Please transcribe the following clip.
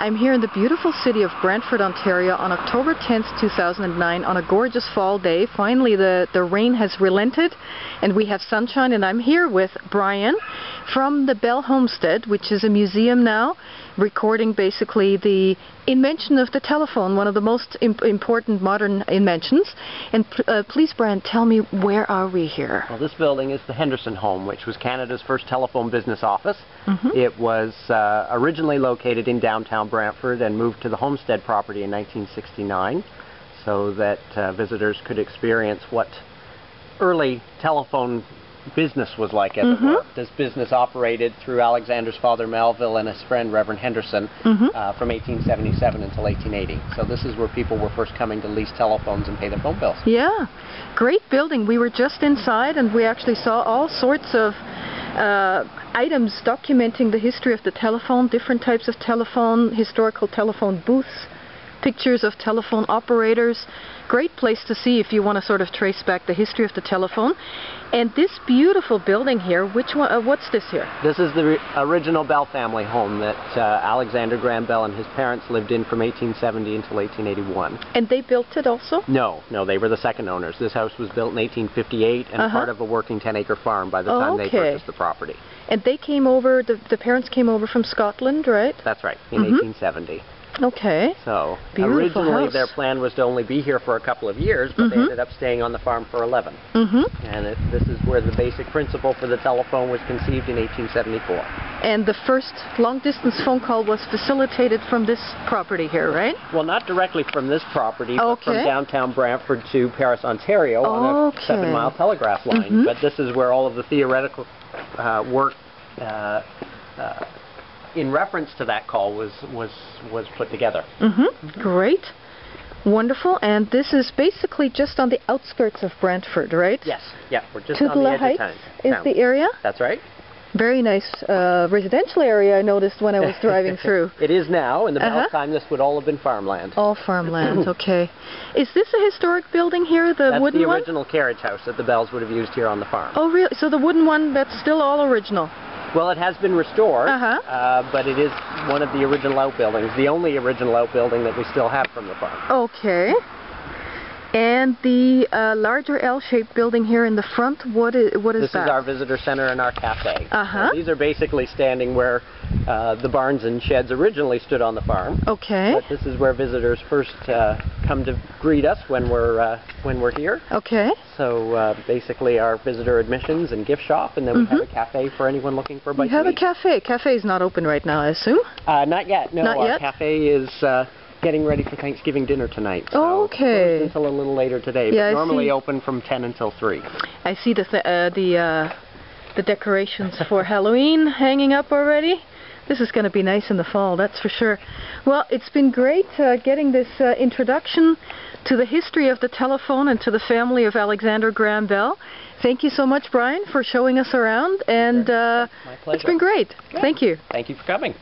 I'm here in the beautiful city of Brantford, Ontario on October 10th, 2009 on a gorgeous fall day. Finally the rain has relented and we have sunshine, and I'm here with Brian from the Homestead, which is a museum now, recording basically the invention of the telephone, one of the most important modern inventions. And please, Brian, tell me, where are we here? Well, this building is the Henderson Home, which was Canada's first telephone business office. It was originally located in downtown Brantford and moved to the Homestead property in 1969 so that visitors could experience what early telephone business was like, as it were. This business operated through Alexander's father Melville and his friend Reverend Henderson from 1877 until 1880. So this is where people were first coming to lease telephones and pay their phone bills. Yeah, great building. We were just inside and we actually saw all sorts of items documenting the history of the telephone, different types of telephone, historical telephone booths, pictures of telephone operators. Great place to see if you want to sort of trace back the history of the telephone. And this beautiful building here, which one? What's this here? This is the original Bell family home that Alexander Graham Bell and his parents lived in from 1870 until 1881. And they built it also? No, they were the second owners. This house was built in 1858 and part of a working 10-acre farm by the time they purchased the property. And they came over, the parents came over from Scotland, right? That's right, in 1870. Okay. So beautiful originally house. Their plan was to only be here for a couple of years, but they ended up staying on the farm for 11. And this is where the basic principle for the telephone was conceived in 1874. And the first long-distance phone call was facilitated from this property here, right? Well, not directly from this property, but from downtown Brantford to Paris, Ontario on a 7-mile telegraph line. But this is where all of the theoretical work in reference to that call was put together. Great. Wonderful. And this is basically just on the outskirts of Brantford, right? Yes. Yeah, we're just on the edge of town. Is the area? That's right. Very nice residential area, I noticed when I was driving through. It is now. In the Bell time, this would all have been farmland. All farmland, okay. Is this a historic building here, the that's wooden one? That's the original carriage house that the Bells would have used here on the farm. Oh, really? So the wooden one, that's still all original? Well, it has been restored, but it is one of the original outbuildings, the only original outbuilding that we still have from the farm. Okay. And the larger L-shaped building here in the front, what is that? This is our visitor center and our cafe. So these are basically standing where the barns and sheds originally stood on the farm. Okay. But this is where visitors first come to greet us when we're here. Okay. So basically our visitor admissions and gift shop, and then we have a cafe for anyone looking for a bite to eat. You have a cafe. Cafe is not open right now, I assume? Not yet. No, our cafe is getting ready for Thanksgiving dinner tonight. So closed until a little later today. But normally open from 10 until 3. I see the decorations for Halloween hanging up already. This is going to be nice in the fall, that's for sure. Well, it's been great getting this introduction to the history of the telephone and to the family of Alexander Graham Bell. Thank you so much, Brian, for showing us around, and my pleasure. It's been great. Thank you. Thank you for coming.